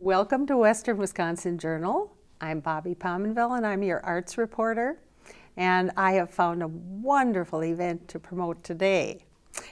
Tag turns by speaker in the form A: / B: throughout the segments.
A: Welcome to Western Wisconsin Journal. I'm Bobby Pominville and I'm your arts reporter. And I have found a wonderful event to promote today.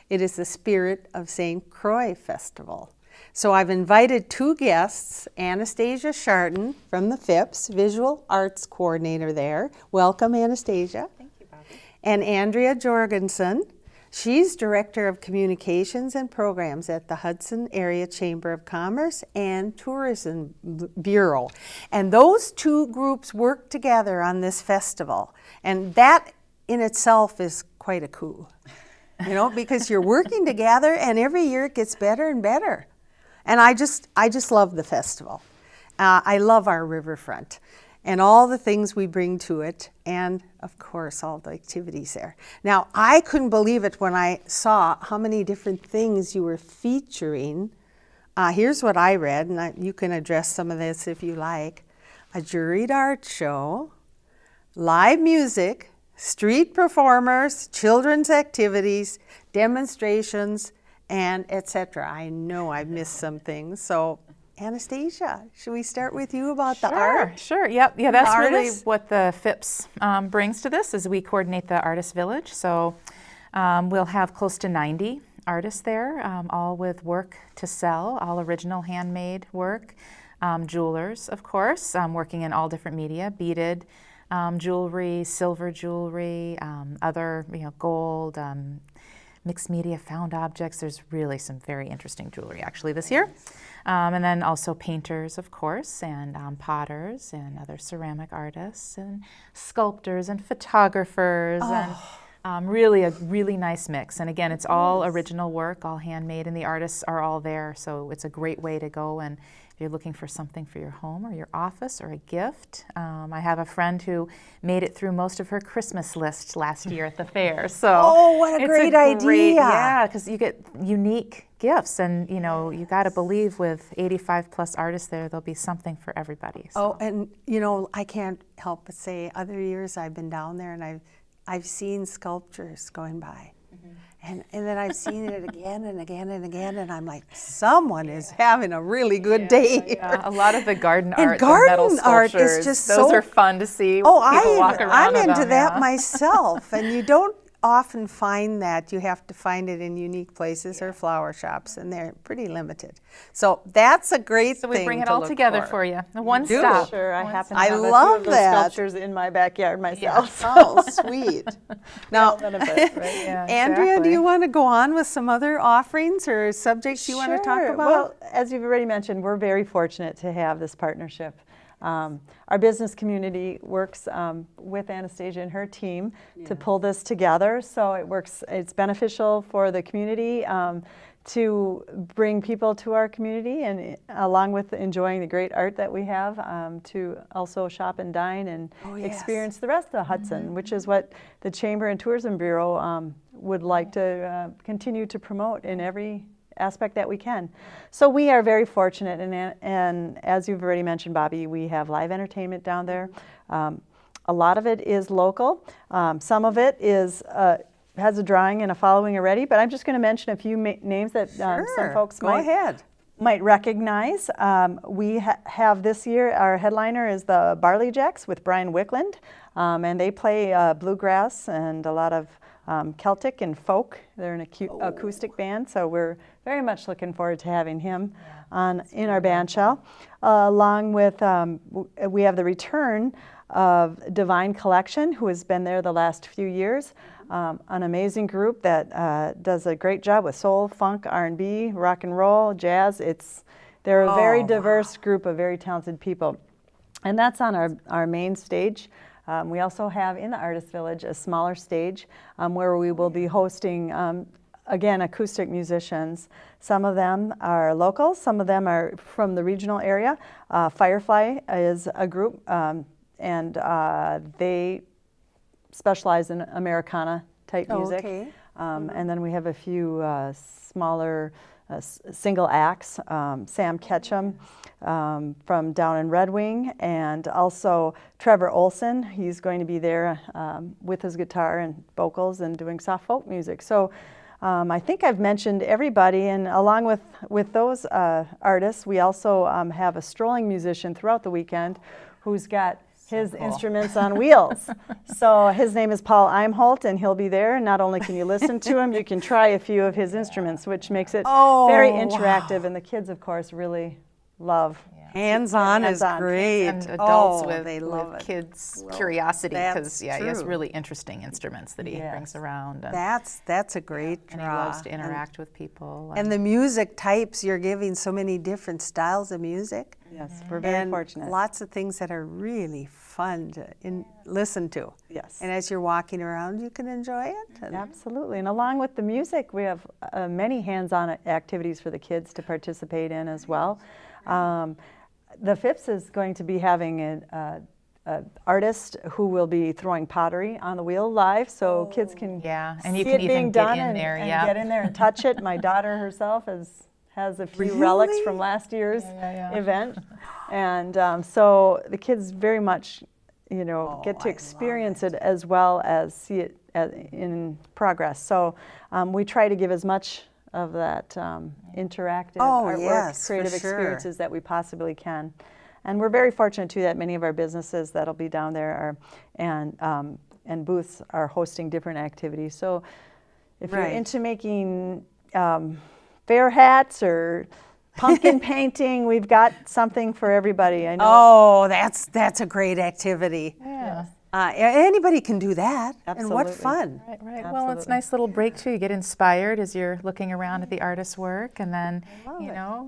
A: It is the Spirit of St. Croix Festival. So I've invited two guests, Anastasia Chardon from the FIPS, Visual Arts Coordinator there. Welcome, Anastasia.
B: Thank you, Bobby.
A: And Andrea Jorgensen. She's Director of Communications and Programs at the Hudson Area Chamber of Commerce and Tourism Bureau. And those two groups work together on this festival. And that in itself is quite a coup, you know, because you're working together and every year it gets better and better. And I just love the festival. I love our riverfront and all the things we bring to it, and of course all the activities there. Now, I couldn't believe it when I saw how many different things you were featuring. Here's what I read, and you can address some of this if you like. A juried art show, live music, street performers, children's activities, demonstrations, and etc. I know I've missed some things, so Anastasia, should we start with you about the art?
B: Sure, yep. Yeah, that's really
A: artists?
B: what the FIPS brings to this, is we coordinate the Artist Village. So we'll have close to 90 artists there, all with work to sell, all original handmade work. Jewelers, of course, working in all different media, beaded jewelry, silver jewelry, other, gold, mixed media, found objects. There's really some very interesting jewelry actually this year. And then also painters, of course, and potters and other ceramic artists and sculptors and photographers and really a really nice mix. And again, it's all original work, all handmade, and the artists are all there. So it's a great way to go, and if you're looking for something for your home or your office or a gift. I have a friend who made it through most of her Christmas list last year at the fair. So
A: Oh, what a great idea.
B: Yeah, because you get unique gifts, and you got to believe with 85 plus artists there, there'll be something for everybody. So.
A: Oh, and I can't help but say, other years I've been down there and I've seen sculptures going by. And then I've seen it again and again and again, and I'm like, someone is having a really good day here.
B: Yeah, a lot of the garden
A: And
B: art,
A: garden
B: the metal
A: art is
B: sculptures,
A: just
B: those
A: so-
B: are fun to see.
A: Oh,
B: people walk around
A: I'm
B: with
A: into
B: them,
A: that
B: yeah.
A: myself, and you don't often find that. You have to find it in unique places or flower shops, and they're pretty limited. So that's a great
B: So
A: thing
B: we bring it
A: to
B: all
A: look
B: together
A: for.
B: for you. One
A: do?
B: stop.
C: Sure, I
B: One
C: happen to
A: I
C: have a few
A: love
C: of those
A: that.
C: sculptures in my backyard myself.
A: Oh, sweet. Now,
C: Benefit, right?
B: Yeah,
A: Andrea, do
B: exactly.
A: you want to go on with some other offerings or subjects you want to talk
C: Sure.
A: about?
C: Well, as you've already mentioned, we're very fortunate to have this partnership. Our business community works with Anastasia and her team to pull this together. So it's beneficial for the community to bring people to our community, and along with enjoying the great art that we have, to also shop and dine and
A: yes.
C: experience the rest of the Hudson, which is what the Chamber and Tourism Bureau would like to continue to promote in every aspect that we can. So we are very fortunate, and as you've already mentioned, Bobby, we have live entertainment down there. A lot of it is local. Some of it is has a drawing and a following already, but I'm just going to mention a few names that some folks
A: Go ahead.
C: might recognize. We have this year, our headliner is the Barley Jacks with Brian Wickland, and they play bluegrass and a lot of Celtic and folk. They're an acoustic band, so we're very much looking forward to having him in our band shell. Along with, we have the return of Divine Collection, who has been there the last few years. An amazing group that does a great job with soul, funk, R&B, rock and roll, jazz. They're a very diverse group of very talented people. And that's on our main stage. We also have in the Artist Village a smaller stage where we will be hosting, again, acoustic musicians. Some of them are local, some of them are from the regional area. Firefly is a group, and they specialize in Americana type music.
A: Okay.
C: And then we have a few smaller single acts, Sam Ketchum from down in Red Wing, and also Trevor Olson. He's going to be there with his guitar and vocals and doing soft folk music. So I think I've mentioned everybody, and along with those artists, we also have a strolling musician throughout the weekend who's got his instruments on wheels. So his name is Paul Imholt, and he'll be there. Not only can you listen to him, you can try a few of his instruments, which makes it very interactive, and the kids, of course, really love.
A: Hands-on is great.
B: And adults
A: they love
B: with
A: it.
B: kids' curiosity, because
A: that's
B: he has
A: true.
B: really interesting instruments that he brings around. And,
A: That's a great
B: and
A: draw.
B: he loves to interact with people.
A: And the music types, you're giving so many different styles of music.
C: Yes, we're very
A: And
C: fortunate.
A: lots of things that are really fun to listen to.
C: Yes.
A: And as you're walking around, you can enjoy it. And
C: Absolutely. And along with the music, we have many hands-on activities for the kids to participate in as well. The FIPS is going to be having an artist who will be throwing pottery on the wheel live, so kids can
B: and you
C: see
B: can
C: it
B: even
C: being
B: get
C: done
B: in there.
C: and
B: Yeah.
C: get in there and touch it. My daughter herself has a few relics
A: Really?
C: from last year's event, and so the kids very much, get to experience it as well as see it in progress. So we try to give as much of that interactive artwork,
A: yes, for
C: creative
A: sure.
C: experiences that we possibly can. And we're very fortunate too that many of our businesses that'll be down there and booths are hosting different activities. So if you're
A: Right.
C: into making fair hats or pumpkin painting, we've got something for everybody. I know.
A: Oh, that's a great activity.
B: Yeah.
A: Anybody can do that. And what
C: Absolutely.
A: fun.
B: Right. Well, it's a
C: Absolutely.
B: nice little break too. You get inspired as you're looking around at the artist's work, and then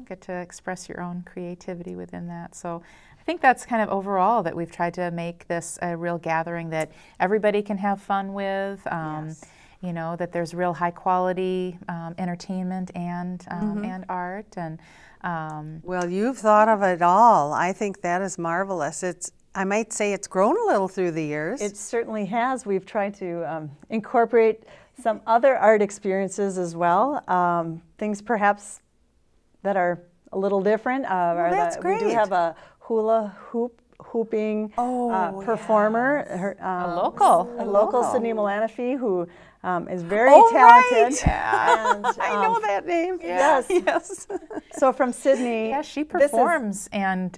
B: get to express your own creativity within that. So I think that's kind of overall that we've tried to make this a real gathering that everybody can have fun with. That there's real high quality entertainment and art and.
A: Well, you've thought of it all. I think that is marvelous. I might say it's grown a little through the years.
C: It certainly has. We've tried to incorporate some other art experiences as well. Things perhaps that are a little different.
A: that's
C: We
A: great.
C: do have a hula hooping performer.
B: A local.
C: A local Sydney Malanafi who is very
A: Oh,
C: talented.
A: right.
C: And,
A: I know that name.
C: Yes.
A: Yes.
C: So from Sydney.
B: Yeah, she
C: this is-
B: performs and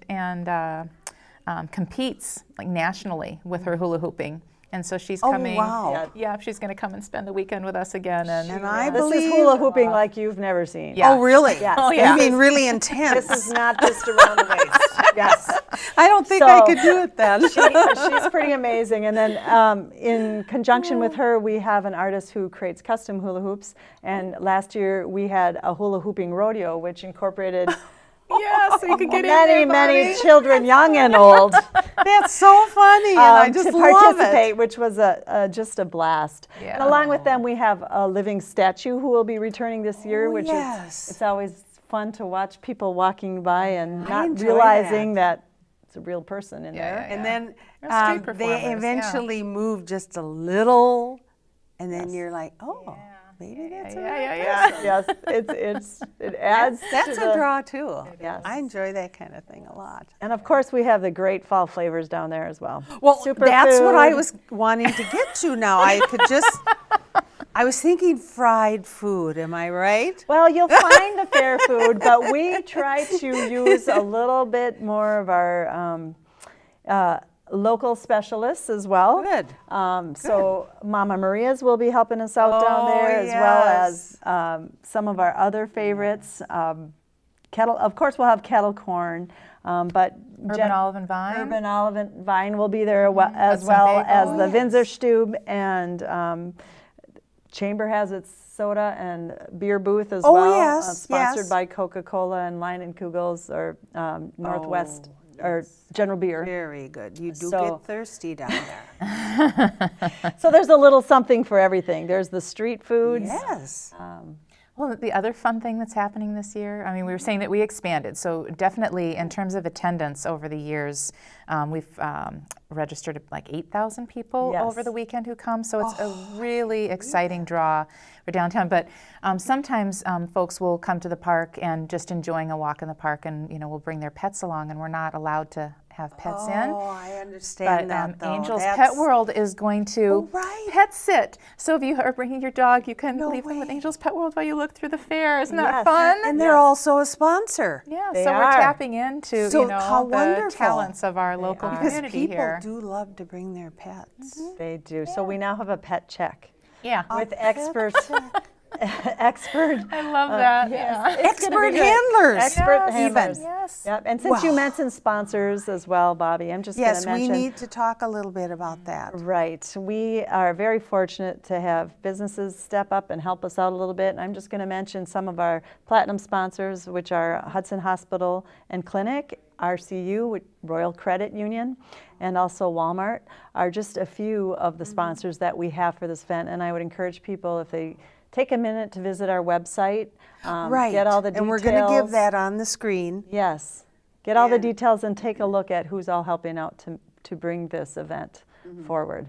B: competes like nationally with her hula hooping, and so she's coming.
A: wow.
B: Yeah, she's going to come and spend the weekend with us again.
A: And I
C: This
A: believe.
C: is hula hooping like you've never seen.
B: Yeah.
A: Oh, really?
C: Yes.
B: Oh, yeah.
A: You mean really intense?
C: This is not just around the waist. Yes.
A: I don't think I
C: So-
A: could do it then.
C: She's pretty amazing. And then in conjunction with her, we have an artist who creates custom hula hoops. And last year we had a hula hooping rodeo, which incorporated
B: Yeah, so you could get
C: many,
B: in there,
C: many children, young and old,
A: That's so funny, and I just
C: to
A: love
C: participate,
A: it.
C: which was just a blast.
B: Yeah.
C: And along with them, we have a living statue who will be returning this year, which
A: yes.
C: it's always fun to watch people walking by and not
A: enjoy
C: realizing that it's a real person in there.
A: And then
B: They're street
A: they
B: performers, yeah.
A: eventually move just a little, and then you're like, oh, maybe that's a real
C: Yes, it adds.
A: That's
C: to
A: a
C: the-
A: draw too.
C: Yes.
A: I enjoy that kind of thing a lot.
C: And of course, we have the great fall flavors down there as well.
A: Well, that's what I
C: Superfood.
A: was wanting to get to now. I was thinking fried food, am I right?
C: Well, you'll find the fair food, but we try to use a little bit more of our local specialists as well.
A: Good.
C: So Mama Maria's will be helping us out down there, as well as some of our other favorites. Kettle, of course, we'll have kettle corn, but
B: Urban Olive and Vine.
C: Urban Olive and Vine will be there as
B: Hudson
C: well
B: Bagel.
C: as the Winzerstube, and Chamber has its soda and beer booth as
A: Oh,
C: well.
A: yes,
C: Sponsored
A: yes.
C: by Coca-Cola and Lion and Kugels or Northwest or General Beer.
A: Very good. You do
C: So-
A: get thirsty down there.
C: So there's a little something for everything. There's the street foods.
A: Yes.
B: Well, the other fun thing that's happening this year, I mean, we were saying that we expanded. So definitely in terms of attendance over the years, we've registered like 8,000 people
C: Yes.
B: over the weekend who come. So it's a really exciting draw for downtown. But sometimes folks will come to the park and just enjoying a walk in the park, and we'll bring their pets along, and we're not allowed to have pets in.
A: Oh, I understand that, though.
B: Angel's
A: That's-
B: Pet World is going to
A: Oh, right.
B: pet sit. So if you are bringing your dog, you can
A: No
B: leave them with
A: way.
B: Angel's Pet World while you look through the fair. Isn't that
C: Yes.
B: fun?
A: And they're also a sponsor.
B: Yeah,
C: They
B: so we're
C: are.
B: tapping into
A: So how
B: the
A: wonderful.
B: talents of our local
C: are.
A: Because
B: community
A: people
B: here.
A: do love to bring their pets.
C: They do. So we now have a pet check
B: Yeah,
C: with expert expert.
B: I love that.
C: Yes,
B: Yeah.
C: it's gonna be
A: Expert
C: good.
A: handlers.
C: Expert
B: Yes,
C: handlers.
B: yes.
C: Yep. And since you
A: Wow.
C: mentioned sponsors as well, Bobby, I'm just
A: Yes,
C: going to
A: we
C: mention.
A: need to talk a little bit about that.
C: Right. We are very fortunate to have businesses step up and help us out a little bit. And I'm just going to mention some of our platinum sponsors, which are Hudson Hospital and Clinic, RCU, Royal Credit Union, and also Walmart are just a few of the sponsors that we have for this event. And I would encourage people, if they take a minute to visit our website,
A: Right.
C: get all the details.
A: And we're going to give that on the screen.
C: Yes. Get all the
A: And-
C: details and take a look at who's all helping out to bring this event forward.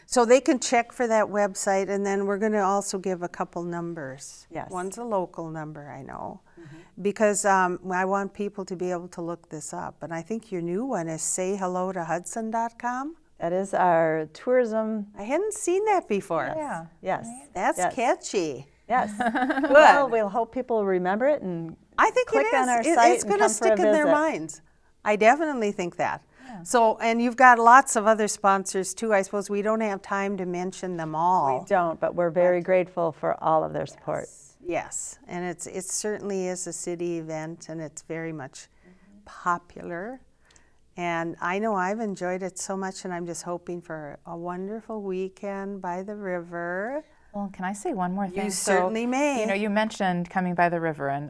A: So they can check for that website, and then we're going to also give a couple numbers.
C: Yes.
A: One's a local number, I know, because I want people to be able to look this up. And I think your new one is sayhellotohudson.com.
C: That is our tourism.
A: I hadn't seen that before.
B: Yeah.
C: Yes.
A: That's
C: yes.
A: catchy.
C: Yes. Well, we'll hope people remember it and
A: I think
C: click
A: it is.
C: on our
A: It-
C: site
A: it's
C: and
A: going to
C: come for a
A: stick in their
C: visit.
A: minds. I definitely think that. So, and you've got lots of other sponsors too. I suppose we don't have time to mention them all.
C: We don't, but we're very grateful for all of their support.
A: Yes, and it certainly is a city event, and it's very much popular. And I know I've enjoyed it so much, and I'm just hoping for a wonderful weekend by the river.
B: Well, can I say one more thing?
A: You certainly may.
B: You know, you mentioned coming by the river, and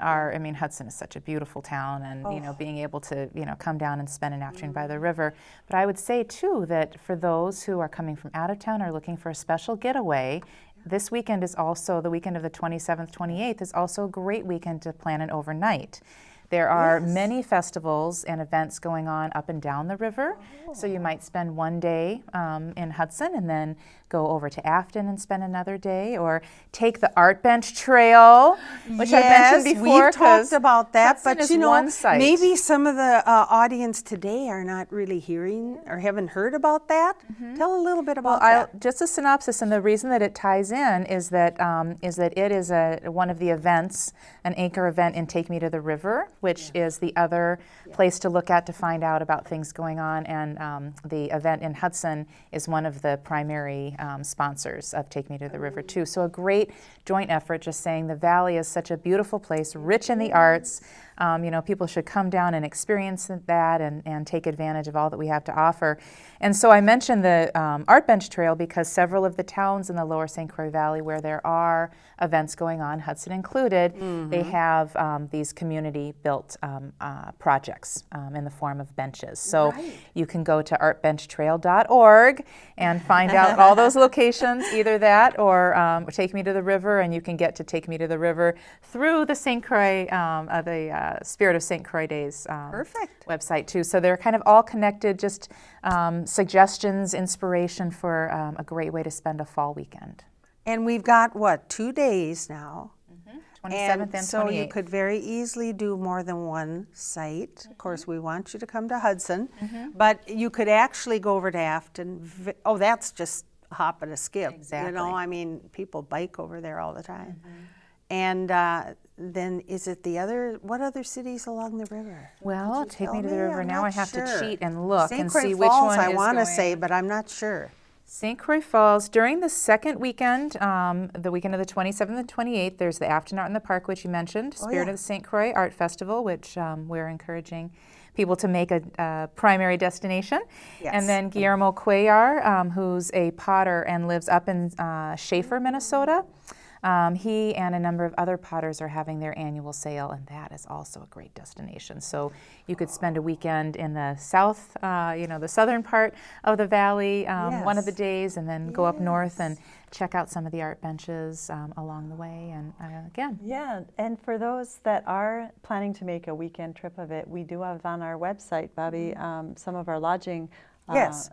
B: Hudson is such a beautiful town, and being able to, come down and spend an afternoon by the river. But I would say too that for those who are coming from out of town or looking for a special getaway, this weekend is also the weekend of the 27th, 28th is also a great weekend to plan an overnight. There are many festivals and events going on up and down the river, so you might spend one day in Hudson and then go over to Afton and spend another day, or take the Art Bench Trail, which I mentioned before.
A: We've talked about that,
B: Hudson
A: but
B: is one site.
A: maybe some of the audience today are not really hearing or haven't heard about that. Tell a little bit about that.
B: Just a synopsis, and the reason that it ties in is that it is one of the events, an anchor event in Take Me to the River, which is the other place to look at to find out about things going on. And the event in Hudson is one of the primary sponsors of Take Me to the River too. So a great joint effort, just saying the Valley is such a beautiful place, rich in the arts. People should come down and experience that and take advantage of all that we have to offer. And so I mentioned the Art Bench Trail because several of the towns in the lower St. Croix Valley where there are events going on, Hudson included, they have these community-built projects in the form of benches. So you can go to artbenchtrail.org and find out all those locations, either that or Take Me to the River, and you can get to Take Me to the River through the St. Croix, the Spirit of St. Croix Days
A: Perfect.
B: website too. So they're kind of all connected, just suggestions, inspiration for a great way to spend a fall weekend.
A: And we've got, 2 days now?
B: 27th and
A: so
B: 28th.
A: you could very easily do more than one site. Of course, we want you to come to Hudson, but you could actually go over to Afton. That's just a hop and a skip.
B: Exactly.
A: People bike over there all the time. And then is it what other cities along the river?
B: Well, Take Me to the River.
A: I'm
B: Now
A: not
B: I have
A: sure.
B: to cheat and look
A: St.
B: and
A: Croix
B: see which
A: Falls,
B: one
A: I
B: is
A: want to
B: going.
A: say, but I'm not sure.
B: St. Croix Falls, during the second weekend, the weekend of the 27th and 28th, there's the Afton Art in the Park, which you mentioned, Spirit of the St. Croix Art Festival, which we're encouraging people to make a primary destination.
A: Yes.
B: And then Guillermo Cuellar, who's a potter and lives up in Schaefer, Minnesota. He and a number of other potters are having their annual sale, and that is also a great destination. So you could spend a weekend in the south, the southern part of the valley one of the days, and then go up north and check out some of the art benches along the way. And again.
C: Yeah, and for those that are planning to make a weekend trip of it, we do have on our website, Bobby, some of our lodging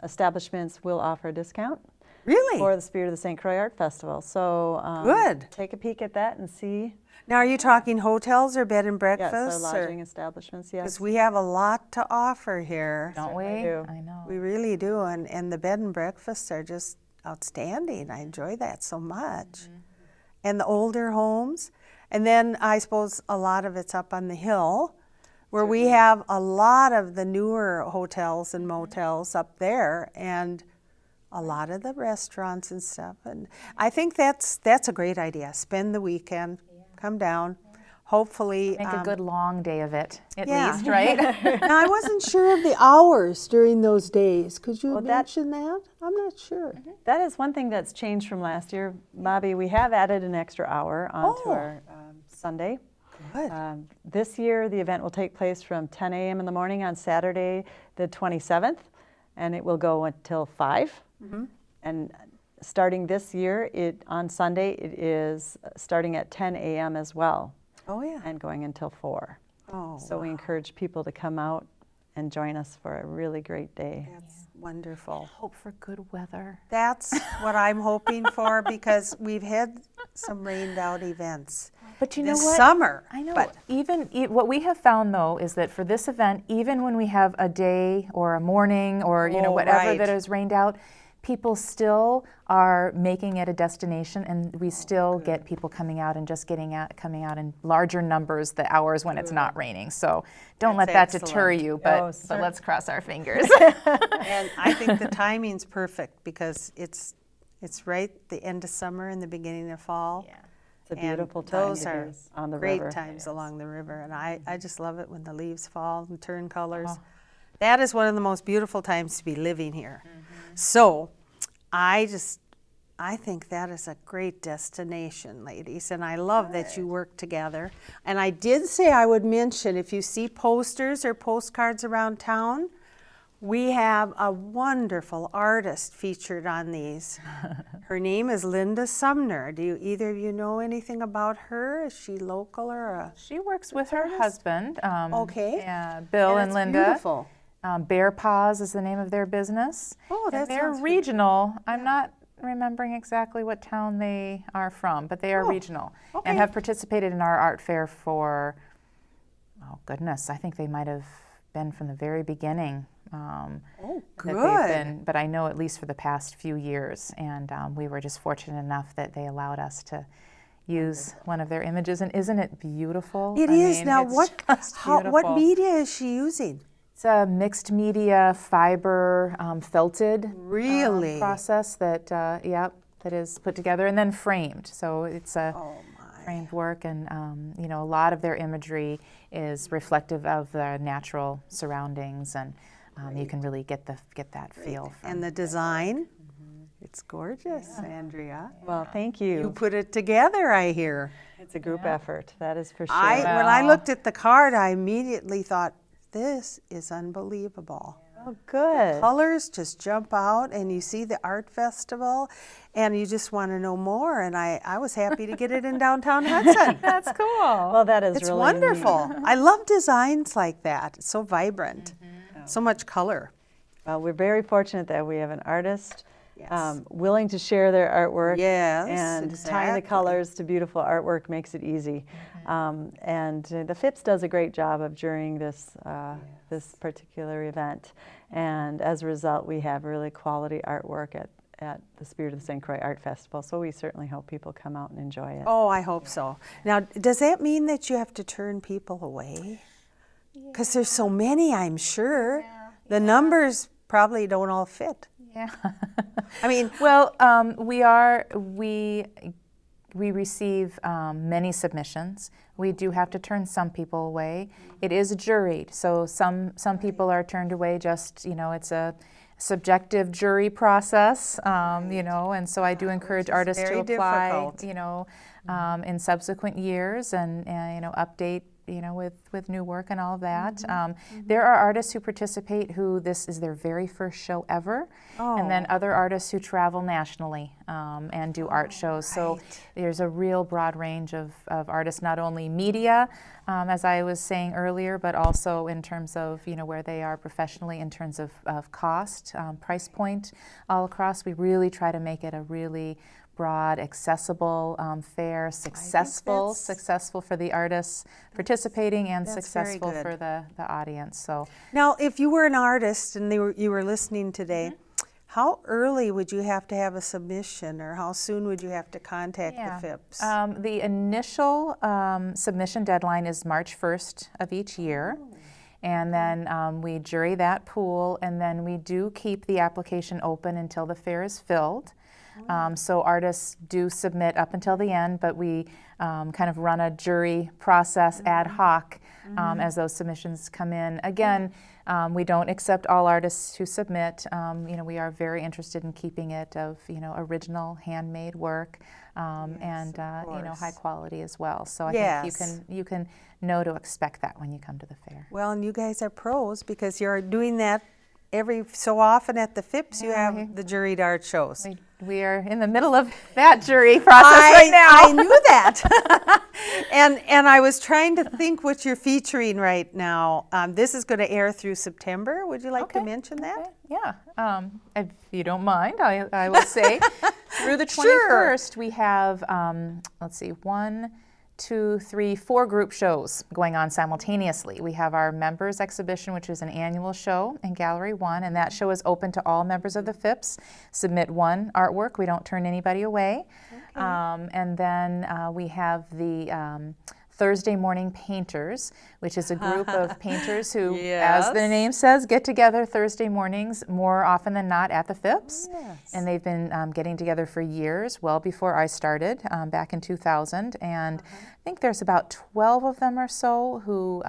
C: establishments will offer a discount.
A: Really?
C: for the Spirit of the St. Croix Art Festival. So
A: Good.
C: take a peek at that and see.
A: Now, are you talking hotels or bed and
C: Yes,
A: breakfasts?
C: so lodging establishments, yes.
A: Because we have a lot to offer here.
B: Don't we?
C: Certainly do.
B: I know.
A: We really do, and the bed and breakfasts are just outstanding. I enjoy that so much. And the older homes, and then I suppose a lot of it's up on the hill, where we have a lot of the newer hotels and motels up there, and a lot of the restaurants and stuff. And I think that's a great idea. Spend the weekend, come down. Hopefully,
B: Make a good long day of it, at
A: yeah.
B: least, right?
A: Now, I wasn't sure of the hours during those days. Could you
C: Well, that-
A: mention that? I'm not sure.
C: That is one thing that's changed from last year, Bobby. We have added an extra hour onto
A: Oh.
C: our Sunday.
A: Good.
C: This year, the event will take place from 10 a.m. in the morning on Saturday, the 27th, and it will go until 5. And starting this year, on Sunday, it is starting at 10 a.m. as well,
A: Oh, yeah.
C: and going until 4.
A: Oh,
C: So we encourage people to come out and join us for a really great day.
A: that's wonderful.
B: Hope for good weather.
A: That's what I'm hoping for, because we've had some rained out events
B: But you know
A: this
B: what?
A: summer.
B: I know.
A: But
B: What we have found, though, is that for this event, even when we have a day or a morning or
A: Oh,
B: whatever
A: right.
B: that is rained out, people still are making it a destination, and we still get people coming out and just coming out in larger numbers the hours when it's not raining. So don't
A: That's
B: let that deter
A: excellent.
B: you,
C: Oh,
B: but let's cross our fingers.
A: and I think the timing's perfect, because it's right the end of summer and the beginning of fall.
B: Yeah.
C: It's a
A: And
C: beautiful time
A: those
C: to
A: are
C: be on the
A: great
C: river.
A: times along the river, and I just love it when the leaves fall and turn colors.
B: Oh.
A: That is one of the most beautiful times to be living here. So I think that is a great destination, ladies, and I love that you work together. And I did say I would mention, if you see posters or postcards around town, we have a wonderful artist featured on these. Her name is Linda Sumner. Do either of you know anything about her? Is she local or a?
B: She works with her husband,
A: Okay.
B: Bill and
A: it's
B: Linda.
A: beautiful.
B: Bear Paws is the name of their business.
A: Oh,
B: And
A: that
B: they're
A: sounds really-
B: regional. I'm not remembering exactly what town they are from, but they are
A: Oh,
B: regional
A: okay.
B: and have participated in our art fair for, oh goodness, I think they might have been from the very beginning.
A: Oh,
B: that they've
A: good.
B: been, but I know at least for the past few years, and we were just fortunate enough that they allowed us to use one of their images. And isn't it beautiful?
A: It
B: I
A: is.
B: mean,
A: Now,
B: it's
A: what
B: just
A: what
B: beautiful.
A: media is she using?
B: It's a mixed media fiber felted
A: Really?
B: process that that is put together and then framed. So it's a
A: Oh my.
B: framed work, and a lot of their imagery is reflective of the natural surroundings, and you can really get that feel from.
A: And the design, it's gorgeous, Andrea.
C: Well, thank
A: You
C: you.
A: put it together, I hear.
C: It's a group effort, that is for sure.
A: When I
B: Wow.
A: looked at the card, I immediately thought, this is unbelievable.
C: Oh, good.
A: Colors just jump out, and you see the art festival, and you just want to know more. And I was happy to get it in downtown Hudson.
B: That's cool.
C: Well, that is
A: It's
C: really
A: wonderful.
C: neat.
A: I love designs like that. It's so vibrant, so much color.
C: Well, we're very fortunate that we have an artist
A: Yes.
C: willing to share their artwork.
A: Yes,
C: And tying the
A: exactly.
C: colors to beautiful artwork makes it easy. And the FIPS does a great job of during this this particular event. And as a result, we have really quality artwork at the Spirit of the St. Croix Art Festival. So we certainly hope people come out and enjoy it.
A: Oh, I hope so. Now, does that mean that you have to turn people away? Because there's so many, I'm sure. The numbers probably don't all fit.
B: Yeah.
A: I mean,
B: Well, we receive many submissions. We do have to turn some people away. It is juried, so some people are turned away. Just it's a subjective jury process, and so I do encourage artists to
A: very
B: apply,
A: difficult.
B: in subsequent years and update with new work and all of that. There are artists who participate who this is their very first show ever, and then other artists who travel nationally and do art shows. So there's a real broad range of artists, not only media, as I was saying earlier, but also in terms of where they are professionally in terms of cost, price point all across. We really try to make it a really broad, accessible, fair, successful for the artists participating and successful for the audience. So
A: now, if you were an artist and you were listening today, how early would you have to have a submission, or how soon would you have to contact the FIPS?
B: The initial submission deadline is March 1st of each year. And then we jury that pool, and then we do keep the application open until the fair is filled. So artists do submit up until the end, but we kind of run a jury process ad hoc as those submissions come in. Again, we don't accept all artists who submit. We are very interested in keeping it of original handmade work and high quality as well. So I think you can know to expect that when you come to the fair.
A: Well, and you guys are pros because you're doing that every so often at the FIPS. You have the juried art shows.
B: We are in the middle of that jury process right now.
A: I knew that. and I was trying to think what you're featuring right now. This is going to air through September. Would you like to mention that?
B: Yeah. If you don't mind, I will say through the 21st we have, let's see, 1, 2, 3, 4 group shows going on simultaneously. We have our members exhibition, which is an annual show in Gallery 1, and that show is open to all members of the FIPS. Submit one artwork. We don't turn anybody away. And then we have the Thursday Morning Painters, which is a group of painters who, as the name says, get together Thursday mornings more often than not at the FIPS. And they've been getting together for years, well before I started back in 2000. And I think there's about 12 of them or so who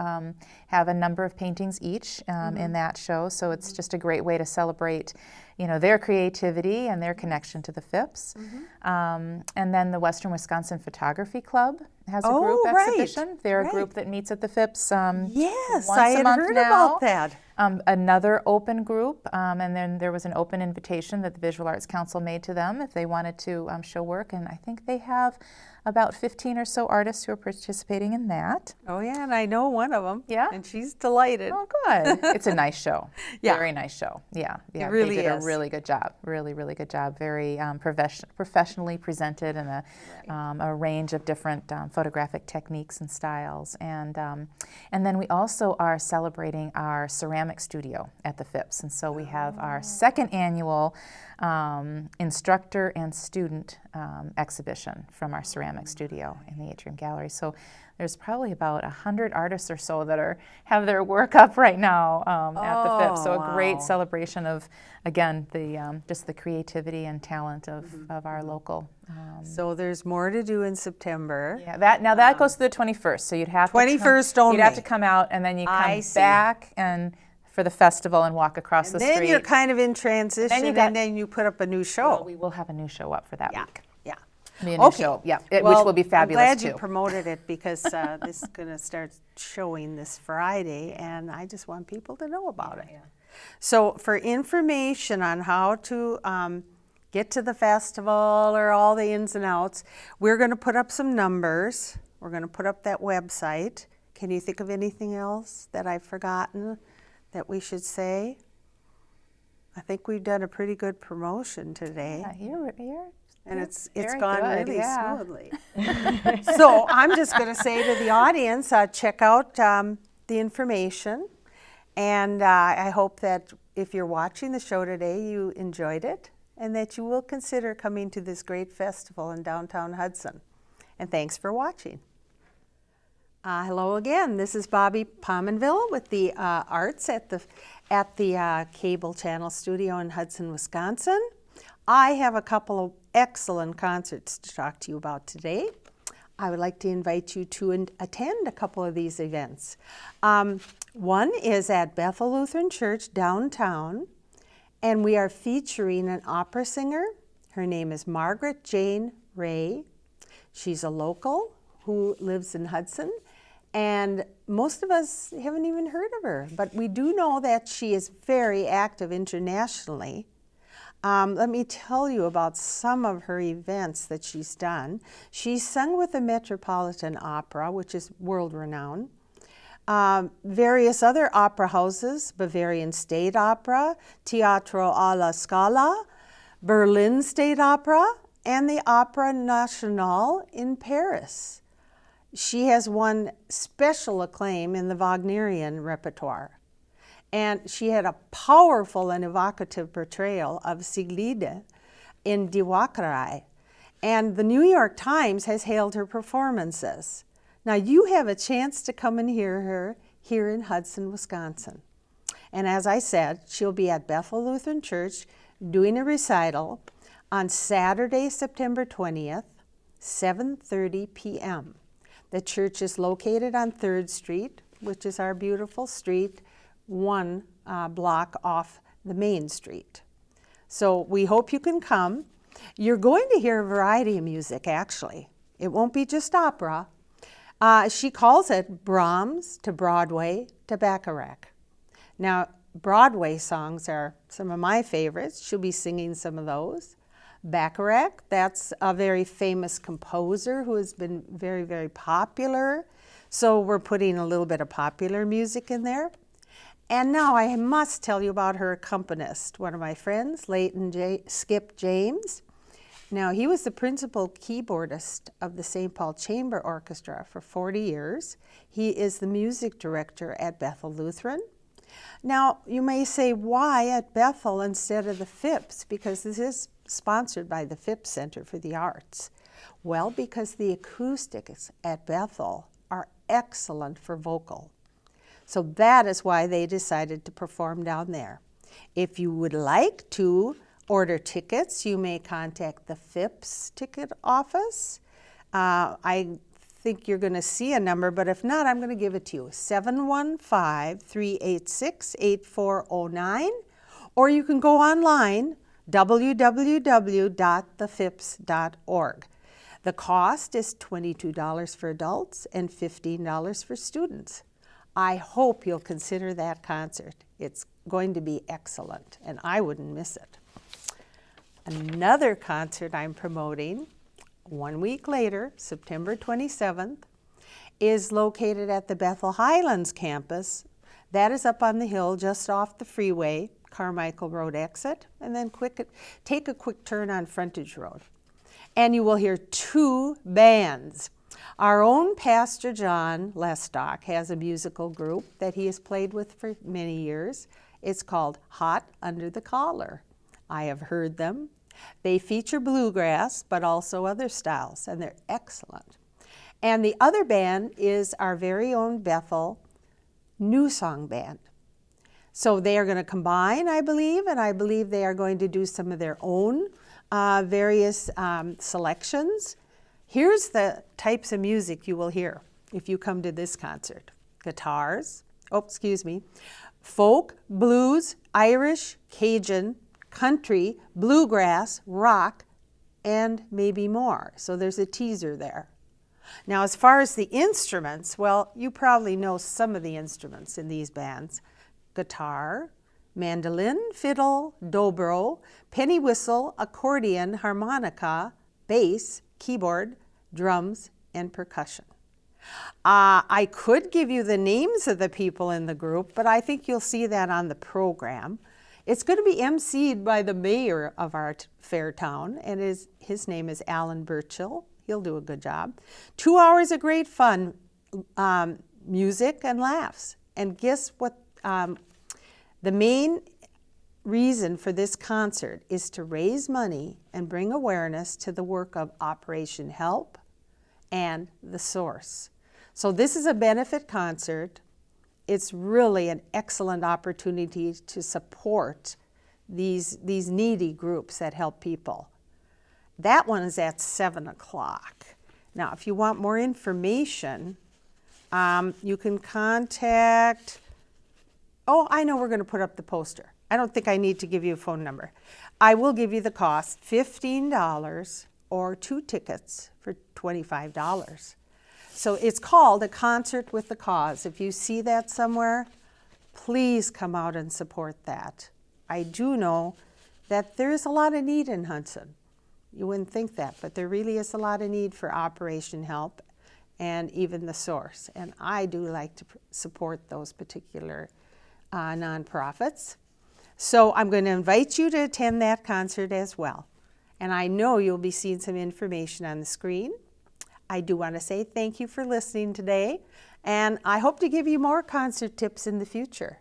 B: have a number of paintings each in that show. So it's just a great way to celebrate their creativity and their connection to the FIPS. And then the Western Wisconsin Photography Club has a group exhibition. They're a group that meets at the FIPS
A: yes,
B: once
A: I
B: a
A: had
B: month
A: heard
B: now.
A: about that.
B: Another open group, and then there was an open invitation that the Visual Arts Council made to them if they wanted to show work, and I think they have about 15 or so artists who are participating in that.
A: Oh yeah, and I know one of them.
B: Yeah?
A: And she's delighted.
B: Oh, good. It's a nice show. Very nice show. Yeah.
A: It really
B: they did
A: is.
B: a really good job. Really, really good job. Very professionally presented in a range of different photographic techniques and styles. And then we also are celebrating our ceramic studio at the FIPS. And so we have our second annual instructor and student exhibition from our ceramic studio in the Atrium Gallery. So there's probably about 100 artists or so that have their work up right now at the FIPS. So a great celebration of, again, just the creativity and talent of our local.
A: So there's more to do in September.
B: Yeah, that goes to the 21st. So you'd have
A: 21st only.
B: You'd have to come out, and then you come back and for the festival and walk across the street.
A: Then you're kind of in transition, and then you put up a new show.
B: Well, we will have a new show up for that week.
A: Yeah.
B: The new show, which will be fabulous
A: I'm glad
B: too.
A: you promoted it because this is going to start showing this Friday, and I just want people to know about it. So for information on how to get to the festival or all the ins and outs, we're going to put up some numbers. We're going to put up that website. Can you think of anything else that I've forgotten that we should say? I think we've done a pretty good promotion today. And it's gone really smoothly. So I'm just going to say to the audience, check out the information. And I hope that if you're watching the show today, you enjoyed it and that you will consider coming to this great festival in downtown Hudson. And thanks for watching. Hello again. This is Bobby Pominville with the arts at the Cable Channel Studio in Hudson, Wisconsin. I have a couple of excellent concerts to talk to you about today. I would like to invite you to attend a couple of these events. One is at Bethel Lutheran Church downtown, and we are featuring an opera singer. Her name is Margaret Jane Ray. She's a local who lives in Hudson, And most of us haven't even heard of her, but we do know that she is very active internationally. Let me tell you about some of her events that she's done. She's sung with the Metropolitan Opera, which is world-renowned. Various other opera houses, Bavarian State Opera, Teatro alla Scala, Berlin State Opera, and the Opera Nationale in Paris. She has won special acclaim in the Wagnerian repertoire. And she had a powerful and evocative portrayal of Siglinde in Die Walkürei. And the New York Times has hailed her performances. Now you have a chance to come and hear her here in Hudson, Wisconsin. And as I said, she'll be at Bethel Lutheran Church doing a recital on Saturday, September 20th, 7:30 p.m. The church is located on 3rd Street, which is our beautiful street, one block off the main street. So we hope you can come. You're going to hear a variety of music, actually. It won't be just opera. She calls it Brahms to Broadway to Bacharach. Now, Broadway songs are some of my favorites. She'll be singing some of those. Bacharach, that's a very famous composer who has been very, very popular. So we're putting a little bit of popular music in there. And now I must tell you about her accompanist, one of my friends, Skip James. Now, he was the principal keyboardist of the St. Paul Chamber Orchestra for 40 years. He is the music director at Bethel Lutheran. Now, you may say, why at Bethel instead of the Phipps? Because this is sponsored by the Phipps Center for the Arts. Well, because the acoustics at Bethel are excellent for vocal. So that is why they decided to perform down there. If you would like to order tickets, you may contact the Phipps ticket office. I think you're going to see a number, but if not, I'm going to give it to you, 715-386-8409, or you can go online, www.thefipps.org. The cost is $22 for adults and $15 for students. I hope you'll consider that concert. It's going to be excellent, and I wouldn't miss it. Another concert I'm promoting 1 week later, September 27th, is located at the Bethel Highlands campus. That is up on the hill just off the freeway, Carmichael Road exit, and then take a quick turn on Frontage Road. And you will hear 2 bands. Our own Pastor John Lestock has a musical group that he has played with for many years. It's called Hot Under the Collar. I have heard them. They feature bluegrass, but also other styles, and they're excellent. And the other band is our very own Bethel New Song Band. So they are going to combine, I believe, and I believe they are going to do some of their own various selections. Here's the types of music you will hear if you come to this concert. Guitars, folk, blues, Irish, Cajun, country, bluegrass, rock, and maybe more. So there's a teaser there. Now, as far as the instruments, well, you probably know some of the instruments in these bands. Guitar, mandolin, fiddle, dobro, penny whistle, accordion, harmonica, bass, keyboard, drums, and percussion. I could give you the names of the people in the group, but I think you'll see that on the program. It's going to be emceed by the mayor of our fair town, and his name is Alan Burchill. He'll do a good job. 2 hours of great fun, music and laughs. And guess what? The main reason for this concert is to raise money and bring awareness to the work of Operation Help and The Source. So this is a benefit concert. It's really an excellent opportunity to support these needy groups that help people. That one is at 7 o'clock. Now, if you want more information, you can contact, I know we're going to put up the poster. I don't think I need to give you a phone number. I will give you the cost, $15 or 2 tickets for $25. So it's called A Concert with the Cause. If you see that somewhere, please come out and support that. I do know that there is a lot of need in Hudson. You wouldn't think that, but there really is a lot of need for operation help and even the source. And I do like to support those particular nonprofits. So I'm going to invite you to attend that concert as well. And I know you'll be seeing some information on the screen. I do want to say thank you for listening today, and I hope to give you more concert tips in the future.